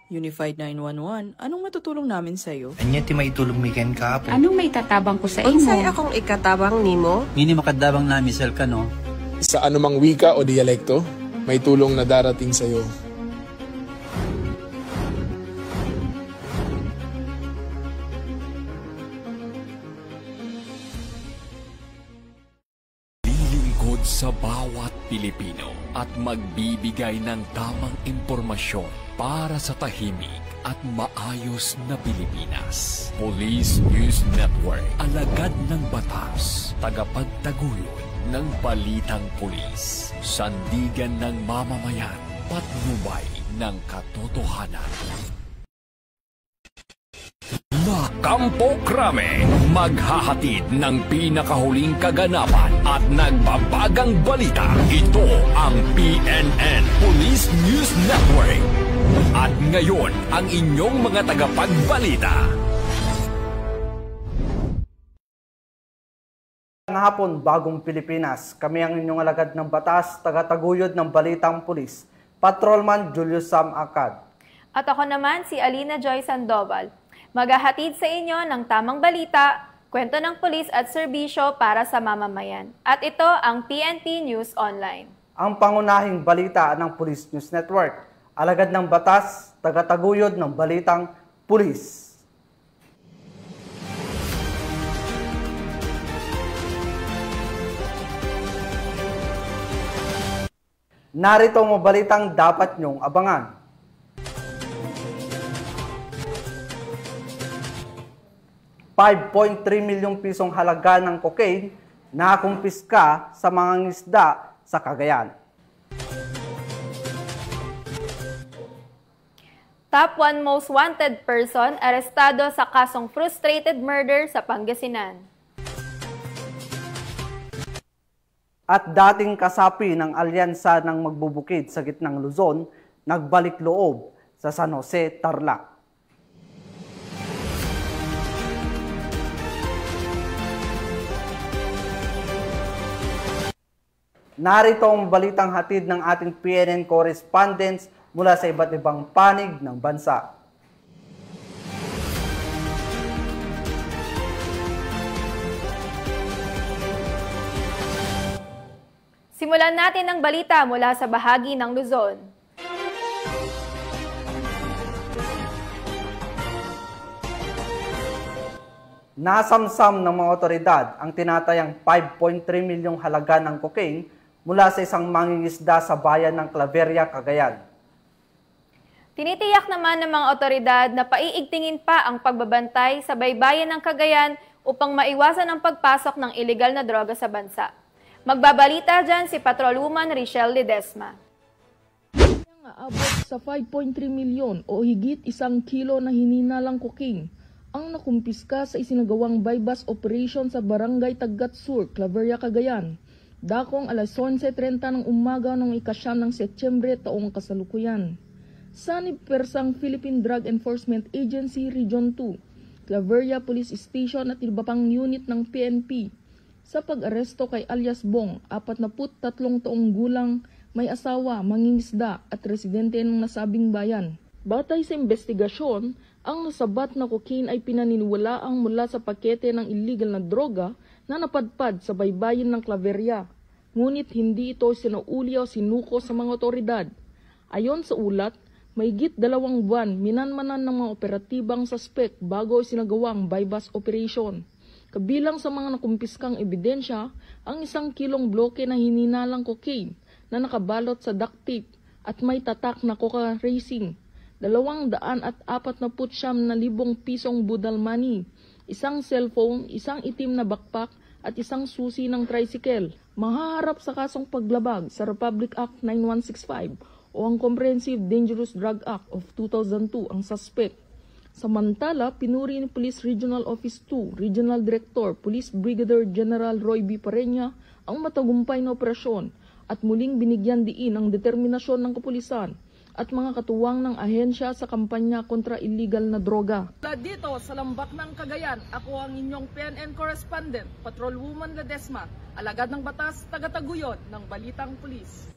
Unified 911, anong matutulong namin sa'yo? Anya ti maitulong mi ken kapo. Anong may tatabang ko sa imo? Unsay akong ikatabang nimo? Ngini makadabang na misal ka no. Sa anumang wika o dialekto, may tulong na darating sa iyo. Lilingkod sa bawat Pilipino at magbibigay ng tamang impormasyon para sa tahimik at maayos na Pilipinas. Police News Network, alagad ng batas, tagapagtaguyod ng balitang pulis, sandigan ng mamamayan, patnubay ng katotohanan. La Campo Crame, maghahatid ng pinakahuling kaganapan at nagbabagang balita. Ito ang PNN Police News Network. At ngayon, ang inyong mga tagapagbalita. Hapon, Bagong Pilipinas. Kami ang inyong alagad ng batas, tagataguyod ng balitang pulis, Patrolman Julius Sam Acad. At ako naman si Alina Joy Sandoval. Maghahatid sa inyo ng tamang balita, kwento ng pulis at serbisyo para sa mamamayan. At ito ang PNP News Online. Ang pangunahing balita ng Police News Network, alagad ng batas, tagataguyod ng balitang pulis. Narito ang balitang dapat nyong abangan. ₱5.3 milyong halaga ng cocaine na kumpiska sa mga ngisda sa Cagayan. Top 1 most wanted person arestado sa kasong frustrated murder sa Pangasinan. At dating kasapi ng alyansa ng magbubukid sa gitnang Luzon, nagbalik loob sa San Jose, Tarlac. Narito ang balitang hatid ng ating PNN correspondents mula sa iba't ibang panig ng bansa. Simulan natin ang balita mula sa bahagi ng Luzon. Nasamsam ng mga otoridad ang tinatayang ₱5.3 milyong halaga ng cocaine mula sa isang mangingisda sa bayan ng Claveria, Cagayan. Tinitiyak naman ng mga otoridad na paiigtingin pa ang pagbabantay sa baybayin ng Cagayan upang maiwasan ang pagpasok ng ilegal na droga sa bansa. Magbabalita dyan si Patrolwoman Richelle Ledesma. Abot sa 5.3 milyon o higit 1 kilo na hininalang cocaine ang nakumpiska sa isinagawang bypass operation sa Barangay Taggat Sur, Claveria, Cagayan. Dakong alas 11:30 ng umaga noong ika-9 ng Setyembre taong kasalukuyan. Sa Persang Philippine Drug Enforcement Agency Region 2, Claveria Police Station at iba pang unit ng PNP sa pag-aresto kay alias Bong, 43 taong gulang, may asawa, mangingisda at residente ng nasabing bayan. Batay sa investigasyon, ang nasabat na cocaine ay pinaniniwalaang mula sa pakete ng illegal na droga na napadpad sa baybayin ng Claveria. Ngunit hindi ito sinauli o sinuko sa mga otoridad. Ayon sa ulat, mahigit 2 buwan minanmanan ng mga operatibang suspect bago isinagawang bypass operation. Kabilang sa mga nakumpiskang ebidensya, ang 1 kilong bloke na hininalang cocaine na nakabalot sa duct tape at may tatak na coca racing, 249,000 pisong budal money, 1 cellphone, 1 itim na backpack at 1 susi ng tricycle. Mahaharap sa kasong paglabag sa Republic Act 9165 o ang Comprehensive Dangerous Drug Act of 2002 ang suspect. Samantala, pinuri ni Police Regional Office 2, Regional Director, Police Brigadier General Roy B. Pareña ang matagumpay na operasyon at muling binigyan diin ang determinasyon ng kapulisan at mga katuwang ng ahensya sa kampanya kontra illegal na droga. Dito sa Lambak ng Cagayan, ako ang inyong PNN correspondent, Patrolwoman Ledesma, alagad ng batas, tagataguyod ng balitang pulis.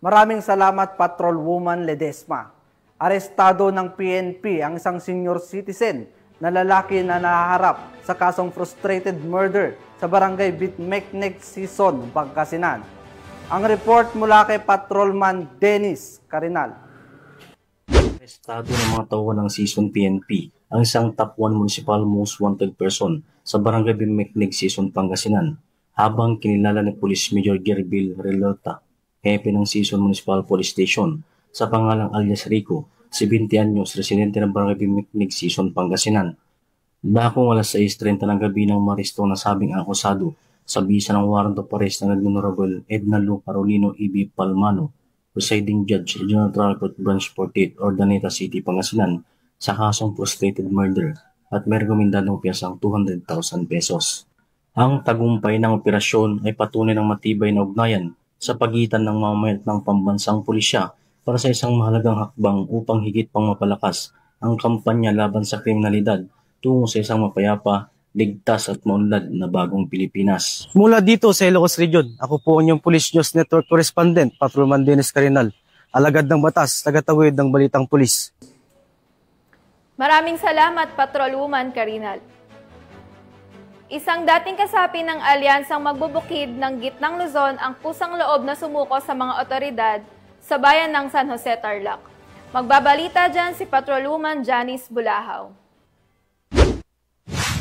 Maraming salamat, Patrolwoman Ledesma. Arestado ng PNP ang isang senior citizen na lalaki na nahaharap sa kasong frustrated murder sa barangay Bitmeknek, Sison, Pangasinan. Ang report mula kay Patrolman Dennis Carinal. Arestado ng mga tauhan ng Sison PNP ang isang top 1 municipal most wanted person sa barangay Bitmeknek, Sison, Pangasinan, habang kinilala ni Police Major Gerbil Relota, hepe ng Sison Municipal Police Station, sa pangalang alias Rico, 70 anyos, residente ng barangay Bitmeknek, Sison, Pangasinan. Dakong alas 6:30 ng gabi ng maristo na sabing akusado sa bisa ng warrant of arrest ng Honorable Edna Lu Carolino E.B. Palmano, presiding judge, Regional Trial Court Branch 48, Ordaneta City, Pangasinan, sa kasong frustrated murder at may rekomendadong piyasang 200,000 pesos. Ang tagumpay ng operasyon ay patunay ng matibay na ugnayan sa pagitan ng mamamayat ng pambansang pulisya para sa isang mahalagang hakbang upang higit pang mapalakas ang kampanya laban sa kriminalidad tungo sa isang mapayapa, ligtas at maunlad na bagong Pilipinas. Mula dito sa Ilocos Region, ako po ang inyong Police News Network Correspondent, Patrolman Dennis Carinal, alagad ng batas, tagatawid ng balitang pulis. Maraming salamat, Patrolwoman Carinal. Isang dating kasapi ng alyansang magbubukid ng Gitnang Luzon ang kusang loob na sumuko sa mga otoridad sa bayan ng San Jose, Tarlac. Magbabalita dyan si Patrolwoman Janice Bulahaw.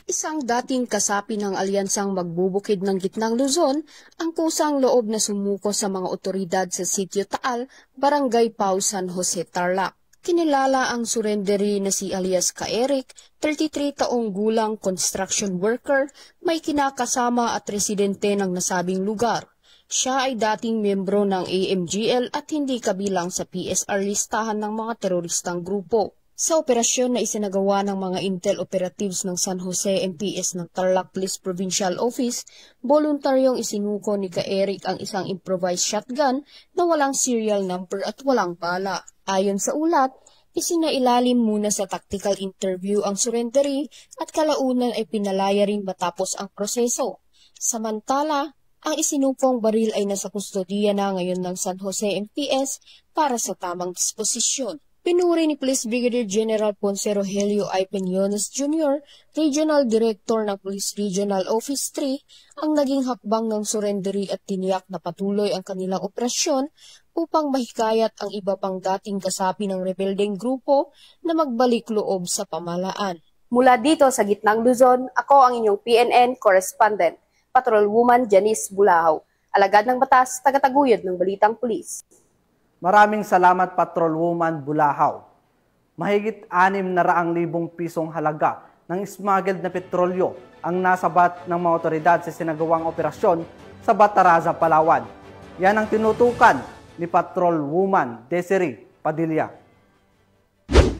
Isang dating kasapi ng alyansang magbubukid ng Gitnang Luzon ang kusang loob na sumuko sa mga otoridad sa Sitio Taal, Barangay Pau, San Jose, Tarlac. Kinilala ang surrendery na si alias Ka-Eric, 33 taong gulang construction worker, may kinakasama at residente ng nasabing lugar. Siya ay dating miyembro ng AMGL at hindi kabilang sa PSR listahan ng mga teroristang grupo. Sa operasyon na isinagawa ng mga intel operatives ng San Jose MPS ng Tarlac Police Provincial Office, voluntaryong isinuko ni Ka-Eric ang isang improvised shotgun na walang serial number at walang bala. Ayon sa ulat, isinailalim muna sa tactical interview ang surrendery at kalaunan ay pinalaya rin matapos ang proseso. Samantala, ang isinupong baril ay nasa kustodiya na ngayon ng San Jose MPS para sa tamang disposisyon. Pinuri ni Police Brigadier General Ponce Rogelio I. Peñones Jr., Regional Director ng Police Regional Office 3, ang naging hakbang ng surrendery at tiniyak na patuloy ang kanilang operasyon upang mahikayat ang iba pang dating kasapi ng rebeldeng grupo na magbalik loob sa pamahalaan. Mula dito sa Gitnang Luzon, ako ang inyong PNN Correspondent, Patrolwoman Janice Bulahaw, alagad ng batas, tagataguyod ng balitang pulis. Maraming salamat, Patrolwoman Bulahaw. Mahigit 600,000 pisong halaga ng smuggled na petrolyo ang nasabat ng mga otoridad sa sinagawang operasyon sa Bataraza, Palawan. Yan ang tinutukan ni Patrolwoman Desiree Padilla.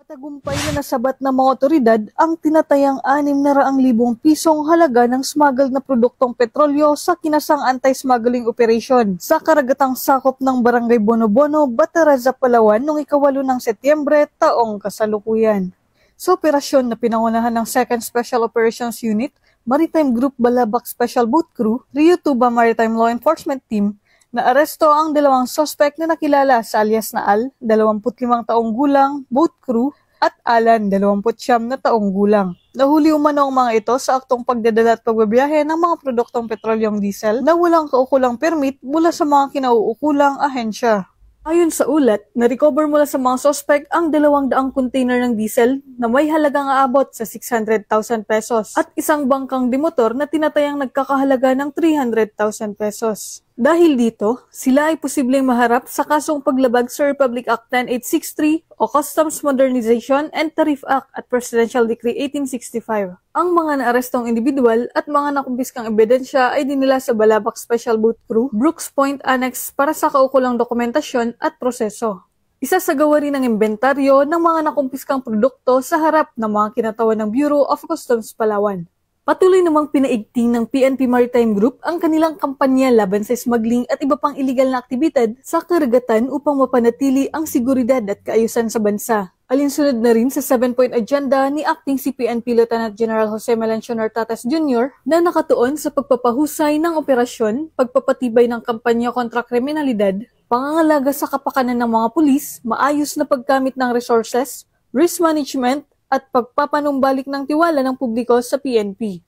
Tagumpay na nasabat ng mga otoridad ang tinatayang 600,000 pisong halaga ng smuggled na produktong petrolyo sa kinasang anti-smuggling operation sa karagatang sakop ng Barangay Bono-Bono, Bataraza, Palawan noong 8 ng Setyembre taong kasalukuyan. Sa operasyon na pinangunahan ng 2nd Special Operations Unit, Maritime Group Balabac Special Boat Crew, Rio Tuba Maritime Law Enforcement Team, naaresto ang 2 suspect na nakilala sa alias na Al, 25 taong gulang, boat crew, at Alan, 29 na taong gulang. Nahuli umano ang mga ito sa aktong pagdadala at pagbabiyahe ng mga produktong petrolyong diesel na walang kaukulang permit mula sa mga kinauukulang ahensya. Ayon sa ulat, na-recover mula sa mga suspect ang 200 container ng diesel na may halagang aabot sa 600,000 pesos at isang bangkang demotor na tinatayang nagkakahalaga ng 300,000 pesos. Dahil dito, sila ay posibleng maharap sa kasong paglabag sa Republic Act 10863 o Customs Modernization and Tariff Act at Presidential Decree 1865. Ang mga naarestong individual at mga nakumpiskang ebidensya ay dinila sa Balabac Special Boat Crew, Brooks Point Annex para sa kaukulang dokumentasyon at proseso. Isasagawa rin ang inventaryo ng mga nakumpiskang produkto sa harap ng mga kinatawan ng Bureau of Customs Palawan. Patuloy namang pinaigting ng PNP Maritime Group ang kanilang kampanya laban sa smuggling at iba pang illegal na aktibidad sa karagatan upang mapanatili ang seguridad at kaayusan sa bansa. Alinsunod na rin sa 7-point agenda ni Acting CPNP Lieutenant General Jose Melencio Nartates Jr. na nakatuon sa pagpapahusay ng operasyon, pagpapatibay ng kampanya kontra kriminalidad, pangangalaga sa kapakanan ng mga pulis, maayos na paggamit ng resources, risk management, at pagpapanumbalik ng tiwala ng publiko sa PNP.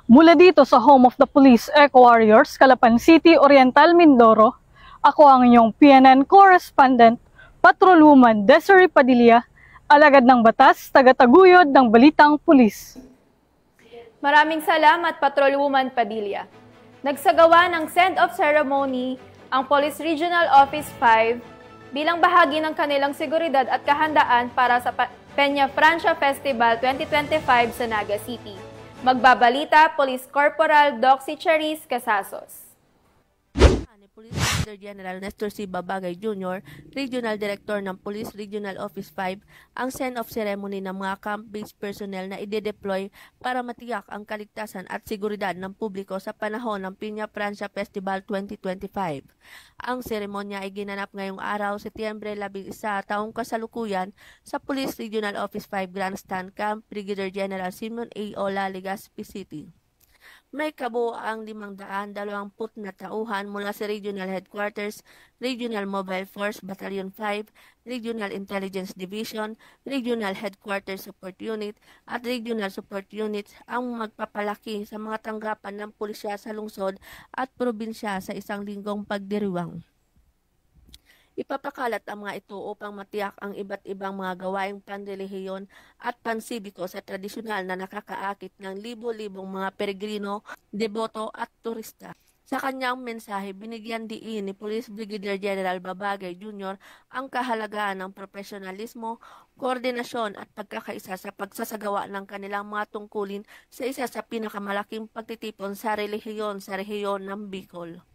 Mula dito sa Home of the Police Eco Warriors, Calapan City, Oriental, Mindoro, ako ang inyong PNN correspondent, Patrolwoman Desiree Padilla, alagad ng batas, tagataguyod ng Balitang Pulis. Maraming salamat, Patrolwoman Padilla. Nagsagawa ng send-off ceremony ang Police Regional Office 5 bilang bahagi ng kanilang seguridad at kahandaan para sa Peña Francia Festival 2025 sa Naga City. Magbabalita, Police Corporal Doxy Charis Casasos. Police Officer General Nestor C. Babagay Jr., Regional Director ng Police Regional Office 5, ang send-off ceremony ng mga camp-based personnel na ide-deploy para matiyak ang kaligtasan at seguridad ng publiko sa panahon ng Peña Francia Festival 2025. Ang seremonya ay ginanap ngayong araw, Setyembre 11, taong kasalukuyan sa Police Regional Office 5 Grandstand Camp, Brigadier General Simon A. Ola, Legazpi City. May kabuoang 520 na tauhan mula sa Regional Headquarters, Regional Mobile Force Battalion 5, Regional Intelligence Division, Regional Headquarters Support Unit at Regional Support Units ang magpapalaki sa mga tanggapan ng pulisya sa lungsod at probinsya sa isang linggong pagdiriwang. Ipapakalat ang mga ito upang matiyak ang iba't ibang mga gawaing panrelihiyon at pansibiko sa tradisyonal na nakakaakit ng libo-libong mga peregrino, deboto at turista. Sa kanyang mensahe, binigyan diin ni Police Brigadier General Babagay Jr. ang kahalagahan ng profesionalismo, koordinasyon at pagkakaisa sa pagsasagawa ng kanilang mga tungkulin sa isa sa pinakamalaking pagtitipon sa relihiyon sa rehiyon ng Bicol.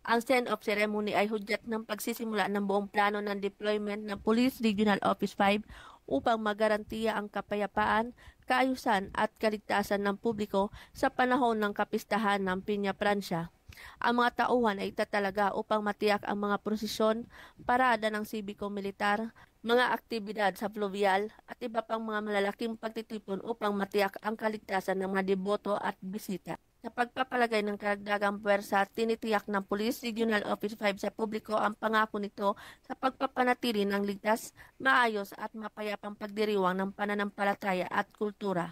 Ang send-off ceremony ay hudyat ng pagsisimula ng buong plano ng deployment ng Police Regional Office 5 upang magarantiya ang kapayapaan, kaayusan at kaligtasan ng publiko sa panahon ng kapistahan ng Peña Francia. Ang mga tauhan ay tatalaga upang matiyak ang mga prosesyon, parada ng sibiko-militar, mga aktibidad sa fluvial at iba pang mga malalaking pagtitipon upang matiyak ang kaligtasan ng mga deboto at bisita. Sa pagpapalagay ng karagdagang puwersa, tinitiyak ng Police Regional Office 5 sa publiko ang pangako nito sa pagpapanatili ng ligtas, maayos at mapayapang pagdiriwang ng pananampalataya at kultura.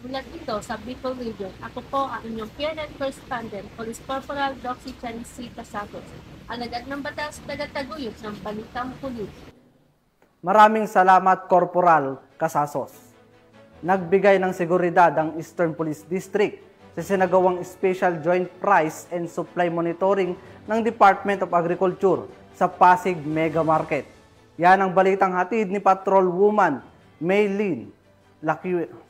Mula dito sa Bicol Region, ako po ang inyong PNN correspondent, Police Corporal Doxy Charis Casasos, alagad ng batas, tagataguyod ng Balitang Pulis. Maraming salamat, Corporal Casasos. Nagbigay ng seguridad ang Eastern Police District sa sinagawang Special Joint Price and Supply Monitoring ng Department of Agriculture sa Pasig Mega Market. Yan ang balitang hatid ni Patrolwoman Maylene Lakiwe.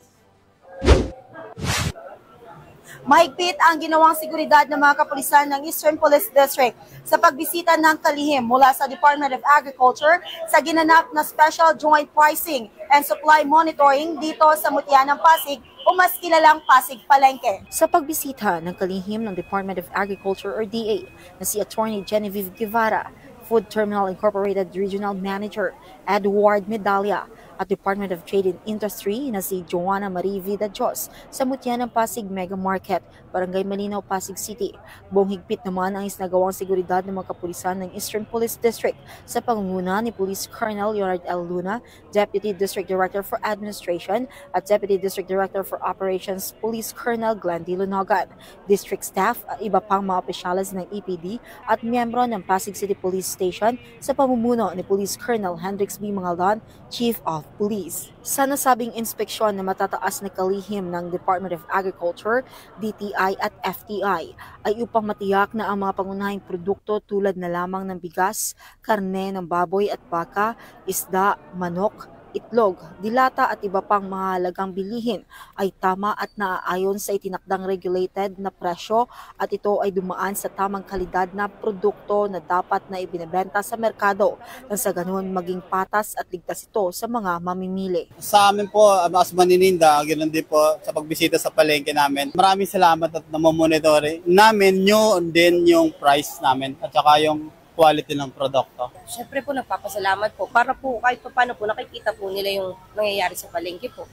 Mahigpit ang ginawang seguridad ng mga kapulisan ng Eastern Police District sa pagbisita ng kalihim mula sa Department of Agriculture sa ginanap na Special Joint Pricing and Supply Monitoring dito sa Mutianang Pasig o mas kilalang Pasig Palengke. Sa pagbisita ng kalihim ng Department of Agriculture or DA na si Attorney Genevieve Guevara, Food Terminal Incorporated Regional Manager Edward Medalla, at Department of Trade and Industry na si Joanna Marie Vida Dios sa Mutianang Pasig Mega Market, Barangay Malinaw, Pasig City. Buong higpit naman ang isnagawang seguridad ng mga kapulisan ng Eastern Police District sa pangunguna ni Police Colonel Leonard L. Luna, Deputy District Director for Administration at Deputy District Director for Operations Police Colonel Glenn D. Lunogan, District Staff at iba pang mga opisyalis ng EPD at miyembro ng Pasig City Police Station sa pamumuno ni Police Colonel Hendrix B. Mangalan, Chief of Police. Sa nasabing inspeksyon na matataas na kalihim ng Department of Agriculture, DTI at FTI ay upang matiyak na ang mga pangunahing produkto tulad na lamang ng bigas, karne ng baboy at baka, isda, manok, itlog, dilata at iba pang mahalagang bilihin ay tama at naaayon sa itinakdang regulated na presyo at ito ay dumaan sa tamang kalidad na produkto na dapat na ibinebenta sa merkado nang sa ganoon maging patas at ligtas ito sa mga mamimili. Sa amin po, as manininda, ganoon din po sa pagbisita sa palengke namin. Maraming salamat at namomonitor namin din yung price namin at saka yung quality ng produkto. Siyempre po, nagpapasalamat po para po kahit paano po nakikita po nila yung nangyayari sa palengke po.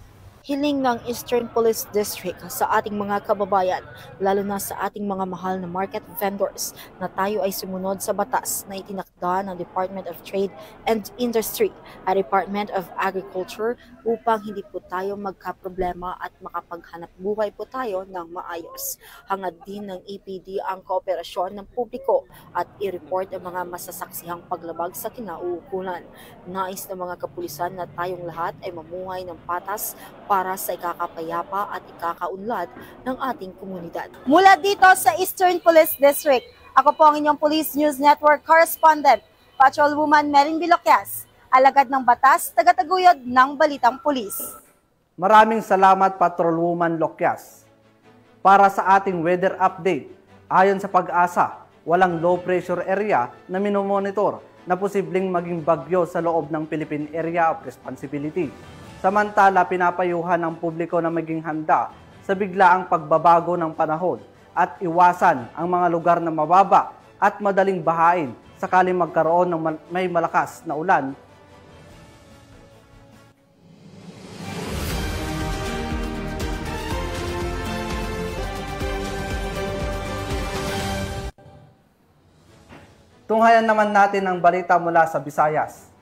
Hiling ng Eastern Police District sa ating mga kababayan, lalo na sa ating mga mahal na market vendors, na tayo ay sumunod sa batas na itinakda ng Department of Trade and Industry at Department of Agriculture upang hindi po tayo magkaproblema at makapaghanap buhay po tayo ng maayos. Hangad din ng EPD ang kooperasyon ng publiko at i-report ang mga masasaksihang paglabag sa kinauukulan. Nais ng mga kapulisan na tayong lahat ay mamuhay ng patas para sa ikakapayapa at ikakaunlad ng ating komunidad. Mula dito sa Eastern Police District, ako po ang inyong Police News Network Correspondent, Patrolwoman Merin Bilocas, alagad ng batas, tagataguyod ng Balitang Pulis. Maraming salamat, Patrolwoman Lokyas. Para sa ating weather update, ayon sa Pag-asa, walang low pressure area na minomonitor na posibleng maging bagyo sa loob ng Philippine Area of Responsibility. Samantala, pinapayuhan ng publiko na maging handa sa biglaang pagbabago ng panahon at iwasan ang mga lugar na mababa at madaling bahain sakaling magkaroon ng may malakas na ulan. Tunghayan naman natin ang balita mula sa Visayas.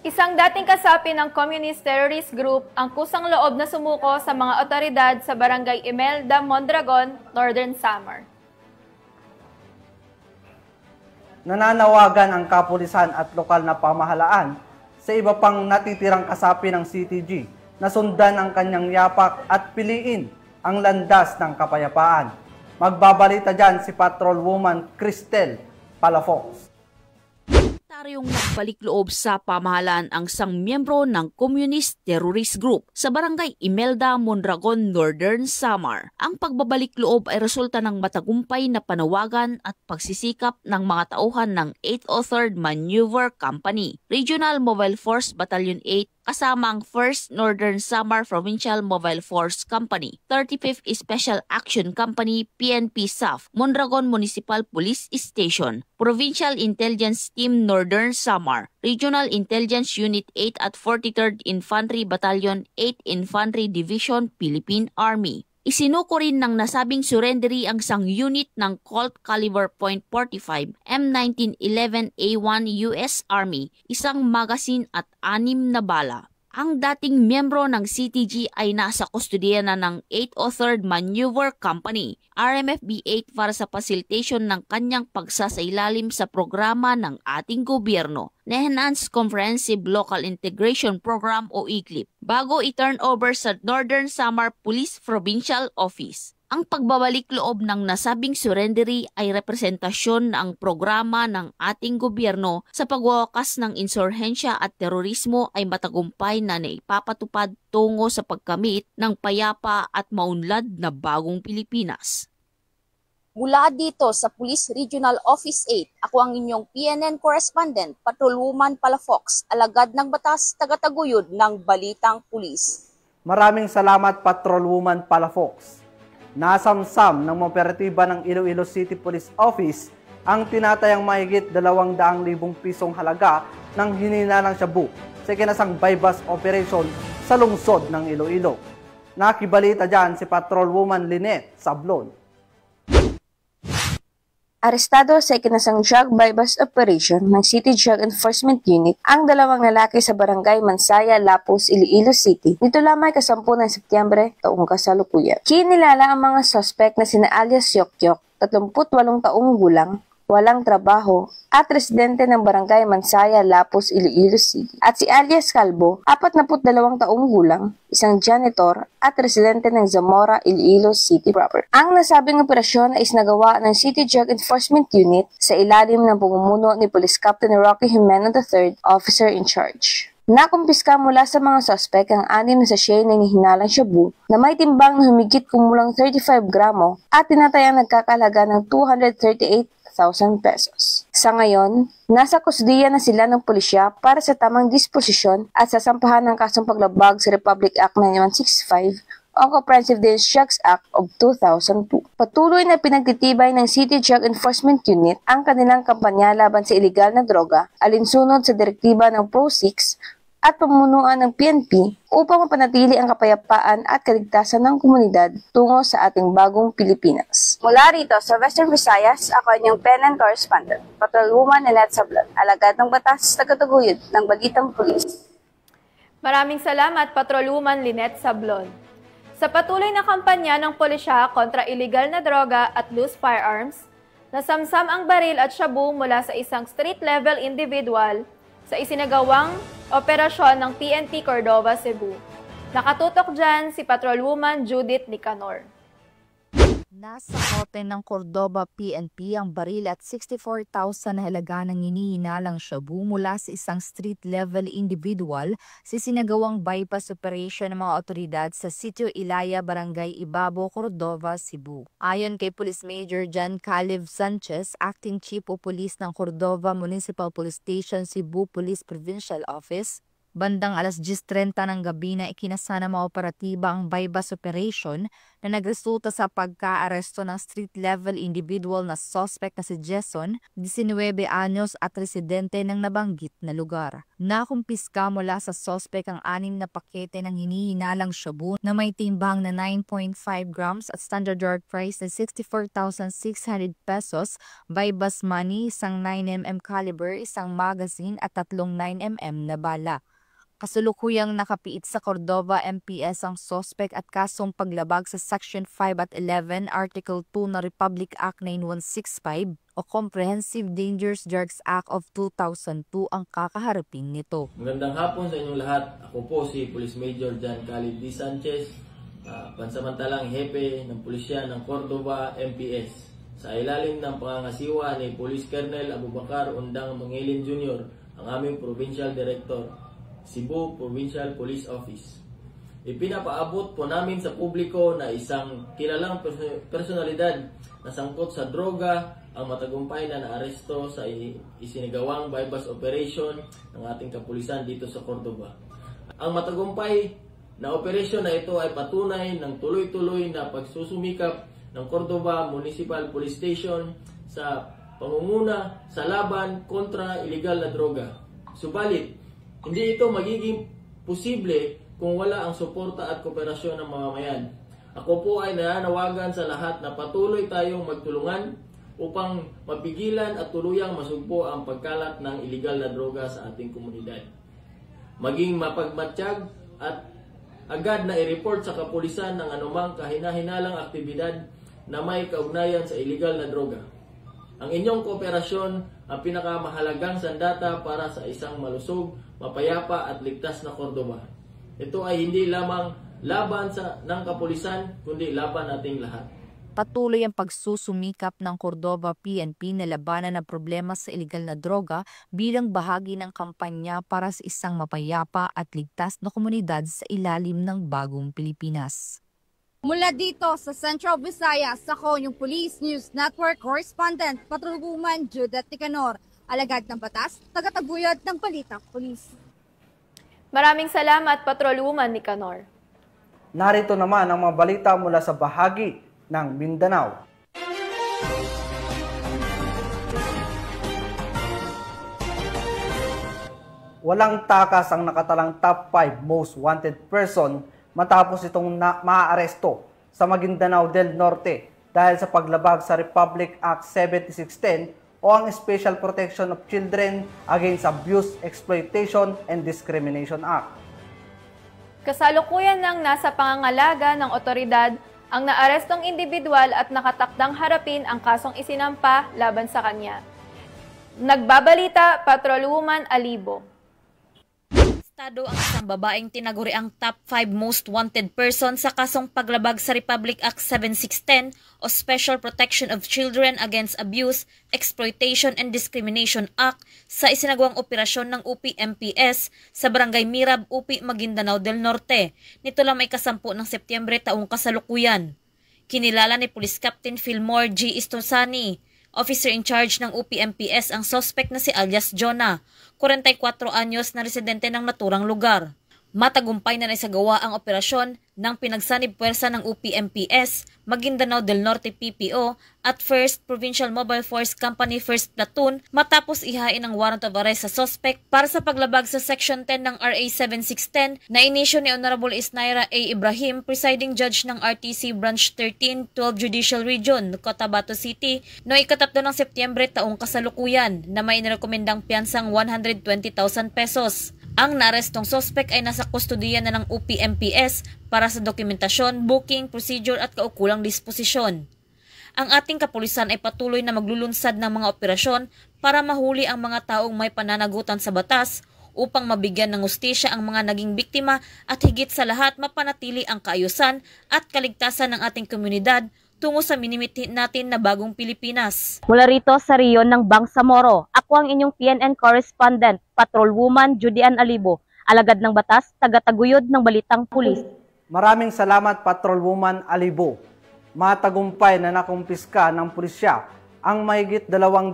Isang dating kasapi ng Communist Terrorist Group ang kusang loob na sumuko sa mga otoridad sa Barangay Imelda, Mondragon, Northern Samar. Nananawagan ang kapulisan at lokal na pamahalaan sa iba pang natitirang kasapi ng CTG na sundan ang kanyang yapak at piliin ang landas ng kapayapaan. Magbabalita dyan si Patrolwoman Cristel Palafox. Taryong nagbalik loob sa pamahalaan ang isang miyembro ng Communist Terrorist Group sa Barangay Imelda, Mondragon, Northern Samar. Ang pagbabalik loob ay resulta ng matagumpay na panawagan at pagsisikap ng mga tauhan ng 803rd Maneuver Company, Regional Mobile Force Battalion 8, kasama ang 1st Northern Samar Provincial Mobile Force Company, 35th Special Action Company, PNP SAF, Mondragon Municipal Police Station, Provincial Intelligence Team Northern Samar, Regional Intelligence Unit 8 at 43rd Infantry Battalion 8 Infantry Division, Philippine Army. Isinuko rin ng nasabing surrendery ang isang unit ng Colt Caliber .45 M1911A1 US Army, isang magasin at 6 na bala. Ang dating miyembro ng CTG ay nasa kustudiya na ng 803rd Maneuver Company, RMFB-8 para sa facilitation ng kanyang pagsasailalim sa programa ng ating gobyerno na Enhanced Comprehensive Local Integration Program o ECLIP bago i-turn over sa Northern Samar Police Provincial Office. Ang pagbabalik loob ng nasabing surrendery ay representasyon ng programa ng ating gobyerno sa pagwawakas ng insurhensya at terorismo ay matagumpay na naipapatupad tungo sa pagkamit ng payapa at maunlad na bagong Pilipinas. Mula dito sa Police Regional Office 8, ako ang inyong PNN correspondent, Patrolwoman Palafox, alagad ng batas, tagataguyod ng Balitang Pulis. Maraming salamat, Patrolwoman Palafox. Nasamsam ng operatiba ng Iloilo City Police Office ang tinatayang mahigit 200,000 pisong halaga ng hininalang shabu sa kinasang bypass operation sa lungsod ng Iloilo. Nakibalita dyan si Patrolwoman Lynette Sablon. Arestado sa ikinasang drug bypass operation ng City Drug Enforcement Unit ang 2 lalaki sa Barangay Mansaya, Lapus, Iloilo City nito lamang 10 ng Setyembre taong kasalukuyan. Kinilala ang mga suspect na sina alias Yokyok, 38 taong gulang, walang trabaho, at residente ng Barangay Mansaya, Lapus, Iloilo City, at si alias Calvo, 42 taong gulang, isang janitor, at residente ng Zamora, Iloilo City proper. Ang nasabing operasyon ay isinagawa ng City Drug Enforcement Unit sa ilalim ng pamumuno ni Police Captain Rocky Jimeno III, officer in charge. Nakumpiska mula sa mga suspect ang 6 na sachet ng hinalang shabu na may timbang na humigit kumulang 35 gramo at tinatayang nagkakalaga ng 238,000 pesos. Sa ngayon, nasa kusdiya na sila ng pulisya para sa tamang disposisyon at sasampahan ng kasong paglabag sa Republic Act 9165 ang Comprehensive Dangerous Drugs Act of 2002. Patuloy na pinagtitibay ng City Drug Enforcement Unit ang kanilang kampanya laban sa ilegal na droga, alinsunod sa direktiba ng Pro-6 at pamunuan ng PNP upang mapanatili ang kapayapaan at kaligtasan ng komunidad tungo sa ating bagong Pilipinas. Mula rito sa Western Visayas, ako inyong PNN correspondent, Patrolwoman Lynette Sablon, alagad ng batas, tagataguyod ng Balitang Pulis. Maraming salamat, Patrolwoman Lynette Sablon. Sa patuloy na kampanya ng pulisya kontra iligal na droga at loose firearms, nasamsam ang baril at shabu mula sa isang street-level individual sa isinagawang operasyon ng PNP Cordova, Cebu. Nakatutok dyan si Patrolwoman Judith Nicanor. Nasa kote ng Cordova PNP ang baril at 64,000 na halaga ng hinihinalang shabu mula sa isang street-level individual sa sinagawang bypass operation ng mga otoridad sa Sitio Ilaya, Barangay Ibabo, Cordova, Cebu. Ayon kay Police Major John Caleb Sanchez, Acting Chief of Police ng Cordova Municipal Police Station, Cebu Police Provincial Office, bandang alas 10:30 ng gabi na ikinasa ng mga operatiba ang bypass operation na nagresulta sa pagka-aresto ng street-level individual na suspect na si Jason, 19 anyos at residente ng nabanggit na lugar. Nakumpiska mula sa suspect ang 6 na pakete ng hinihinalang shabu na may timbang na 9.5 grams at standard yard price na 64,600 pesos, bypass money, isang 9mm caliber, isang magazine at 3 9mm na bala. Kasulukuyang nakapiit sa Cordova MPS ang suspect at kasong paglabag sa Section 5 at 11, Article 2 na Republic Act 9165 o Comprehensive Dangerous Drugs Act of 2002 ang kakaharapin nito. Magandang hapon sa inyong lahat. Ako po si Police Major John Caleb D. Sanchez, pansamantalang hepe ng pulisya ng Cordova MPS. Sa ilalim ng pangangasiwa ni Police Colonel Abubakar Undang Mangilin Jr., ang aming Provincial Director, Cebu Provincial Police Office. Ipinapaabot po namin sa publiko na isang kilalang personalidad na sangkot sa droga ang matagumpay na naaresto sa isinagawang bypass operation ng ating kapulisan dito sa Cordova. Ang matagumpay na operasyon na ito ay patunay ng tuloy-tuloy na pagsusumikap ng Cordova Municipal Police Station sa pangunguna sa laban kontra iligal na droga. Subalit, hindi ito magiging posible kung wala ang suporta at kooperasyon ng mamamayan. Ako po ay nananawagan sa lahat na patuloy tayong magtulungan upang mapigilan at tuluyang masugpo ang pagkalat ng iligal na droga sa ating komunidad. Maging mapagmatsyag at agad na i-report sa kapulisan ng anumang kahinahinalang aktibidad na may kaugnayan sa iligal na droga. Ang inyong kooperasyon ang pinakamahalagang sandata para sa isang malusog, mapayapa at ligtas na Cordova. Ito ay hindi lamang laban ng kapulisan, kundi laban nating lahat. Patuloy ang pagsusumikap ng Cordova PNP na labanan ng problema sa iligal na droga bilang bahagi ng kampanya para sa isang mapayapa at ligtas na komunidad sa ilalim ng bagong Pilipinas. Mula dito sa Central Visayas, ako yung Police News Network Correspondent, Patrolwoman Judith Nicanor, alagad ng batas, tagataguyod ng Balitang Pulis. Maraming salamat, Patrolwoman Nicanor. Narito naman ang mga balita mula sa bahagi ng Mindanao. Walang takas ang nakatalang top 5 most wanted person matapos itong maaaresto sa Maguindanao del Norte dahil sa paglabag sa Republic Act 7610 o ang Special Protection of Children Against Abuse, Exploitation, and Discrimination Act. Kasalukuyan nang nasa pangangalaga ng otoridad ang naarestong individual at nakatakdang harapin ang kasong isinampa laban sa kanya. Nagbabalita, Patrolwoman Alibo. Estado ang isang babaeng tinaguri ang top 5 most wanted person sa kasong paglabag sa Republic Act 7610 o Special Protection of Children Against Abuse, Exploitation and Discrimination Act sa isinagawang operasyon ng UP MPS sa Barangay Mirab, UP Maguindanao del Norte. Nito lang may kasampu ng Setyembre taong kasalukuyan. Kinilala ni Police Captain Fillmore G. Istosani, officer in charge ng UP MPS, ang suspect na si alias Jonah, 44 anyos na residente ng naturang lugar. Matagumpay na naisagawa ang operasyon ng pinagsanib puwersa ng UP-MPS, Maguindanao del Norte PPO at 1st Provincial Mobile Force Company 1st Platoon matapos ihain ang warrant of arrest sa suspect para sa paglabag sa Section 10 ng RA 7610 na inisyo ni Honorable Isnaira A. Ibrahim, presiding judge ng RTC Branch 13, 12 Judicial Region, Cotabato City, noong 3 ng Setyembre taong kasalukuyan na may nirekomendang piyansang 120,000 pesos. Ang naarestong suspect ay nasa kustodiya na ng UP-MPS para sa dokumentasyon, booking, procedure at kaukulang disposisyon. Ang ating kapulisan ay patuloy na maglulunsad ng mga operasyon para mahuli ang mga taong may pananagutan sa batas upang mabigyan ng hustisya ang mga naging biktima at higit sa lahat mapanatili ang kaayusan at kaligtasan ng ating komunidad tungo sa minimiti natin na bagong Pilipinas. Mula rito sa Riyon ng Bangsamoro, ako ang inyong PNN correspondent, Patrolwoman Judy Ann Alibo, alagad ng batas, tagataguyod ng Balitang Pulis. Maraming salamat Patrolwoman Alibo. Matagumpay na nakumpiska ng pulisya ang mahigit 200,000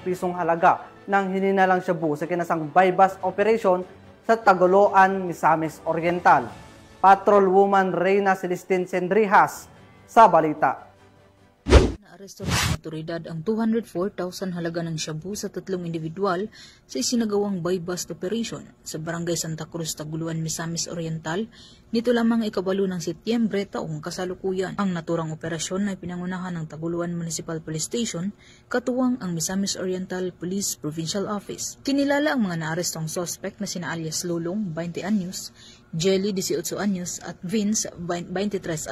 pisong halaga ng hininalang shabu sa kinasang bypass operation sa Tagoloan, Misamis Oriental. Patrolwoman Reyna Celestine Sendrijas sa balita. Naaresto ng otoridad ang 204,000 halaga ng shabu sa 3 individual sa isinagawang buy-bust operation sa Barangay Santa Cruz, Taguluan, Misamis Oriental nito lamang 8 ng Setyembre taong kasalukuyan. Ang naturang operasyon ay pinangunahan ng Taguluan Municipal Police Station katuwang ang Misamis Oriental Police Provincial Office. Kinilala ang mga naarestong suspect na sina alias Lulong, 20 anyos, Jelly, 18 anyos at Vince, 23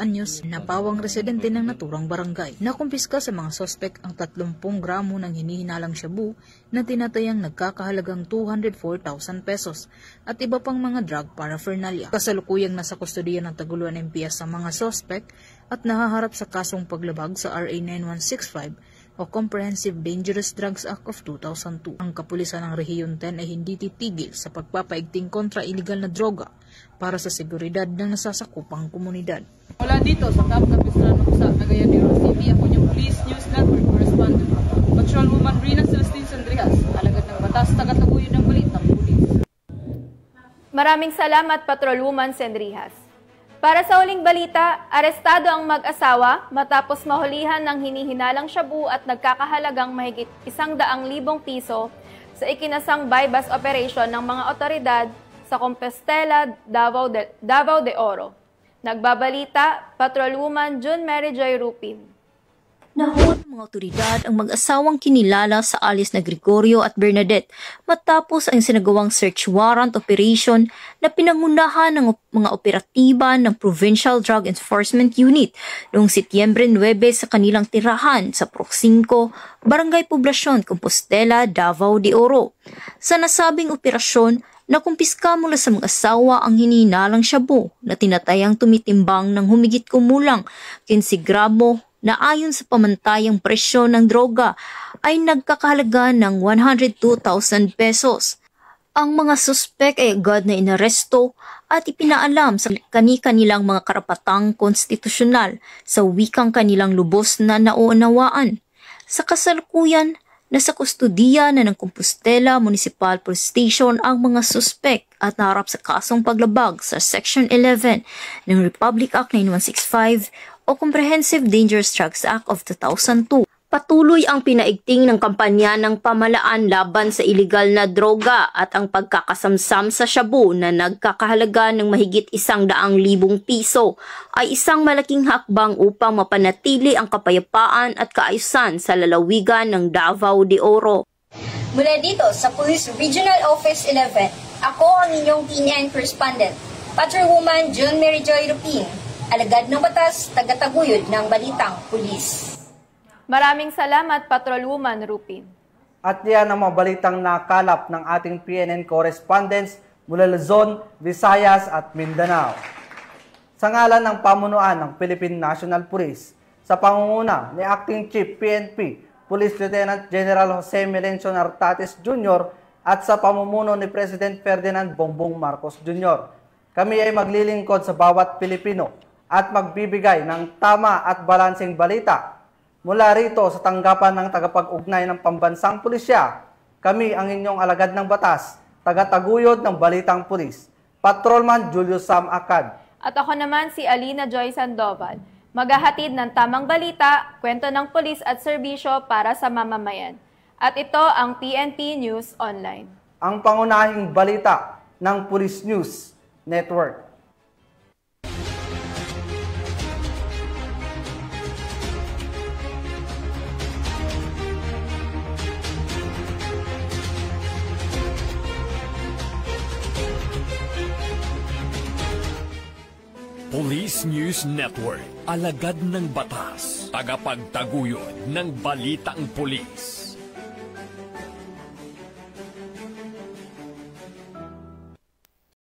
anyos na pawang residente ng naturang barangay. Nakumpiska sa mga sospek ang 30 gramo ng hinihinalang shabu na tinatayang nagkakahalagang 204,000 pesos at iba pang mga drug paraphernalia. Kasalukuyang nasa kustodiya ng Taguluan MPS ang mga sospek at nahaharap sa kasong paglabag sa RA 9165 o Comprehensive Dangerous Drugs Act of 2002. Ang kapulisan ng Rehiyon 10 ay hindi titigil sa pagpapaigting kontra iligal na droga para sa seguridad ng nasasakupang komunidad. Mula dito sa Camp Capistrano sa Cagayan de Oro City, ako yung Police News Network Correspondent, Patrolwoman Reyna Celestine Sendrijas, alagad ng batas, tagataguyod ng Balitang Pulis. Maraming salamat, Patrolwoman Sendrijas. Para sa huling balita, arestado ang mag-asawa matapos mahulihan ng hinihinalang shabu at nagkakahalagang mahigit 100,000 piso sa ikinasang buy-bust operation ng mga otoridad sa Compostela, Davao de Oro. Nagbabalita, Patrolwoman June Mary Joy Rupin. Nahuli ng mga otoridad ang mag-asawang kinilala sa alias na Gregorio at Bernadette matapos ang sinagawang search warrant operation na pinangunahan ng mga operatiba ng Provincial Drug Enforcement Unit noong Setyembre 9 sa kanilang tirahan sa Proc 5, Barangay Poblacion, Compostela, Davao de Oro. Sa nasabing operasyon, nakumpiska mula sa mga asawa ang hinihinalang shabu na tinatayang tumitimbang ng humigit kumulang 15 gramo na ayon sa pamantayang presyo ng droga ay nagkakahalaga ng 102,000 pesos. Ang mga suspek ay agad na inaresto at ipinaalam sa kani-kanilang mga karapatang konstitusyonal sa wikang kanilang lubos na nauunawaan. Sa kasalukuyan, nasa kustodiya na ng Compostela Municipal Police Station ang mga suspek at naharap sa kasong paglabag sa Section 11 ng Republic Act 9165 o Comprehensive Dangerous Drugs Act of 2002. Patuloy ang pinaigting ng kampanya ng pamahalaan laban sa iligal na droga at ang pagkakasamsam sa shabu na nagkakahalaga ng mahigit 100,000 piso ay isang malaking hakbang upang mapanatili ang kapayapaan at kaayusan sa lalawigan ng Davao de Oro. Mula dito sa Police Regional Office 11, ako ang inyong PNN correspondent, Patrolwoman June Mary Joy Rupin, alagad ng batas, tagataguyod ng Balitang Pulis. Maraming salamat, Patrolwoman Rupin. At yan ang mga balitang nakalap ng ating PNN correspondents mula Luzon, Visayas at Mindanao. Sa ngalan ng pamunuan ng Philippine National Police, sa pangunguna ni Acting Chief PNP, Police Lieutenant General Jose Melencio Nartates Jr. at sa pamumuno ni President Ferdinand Bongbong Marcos Jr., kami ay maglilingkod sa bawat Pilipino at magbibigay ng tama at balanseng balita. Mula rito sa tanggapan ng tagapag-ugnay ng Pambansang Pulisya, kami ang inyong alagad ng batas, tagataguyod ng Balitang Pulis. Patrolman Julio Sam Acad. At ako naman si Alina Joy Sandoval. Maghahatid ng tamang balita, kwento ng pulis at serbisyo para sa mamamayan. At ito ang PNP News Online. Ang pangunahing balita ng Police News Network. Police News Network, alagad ng batas, tagapagtaguyod ng balitang pulis.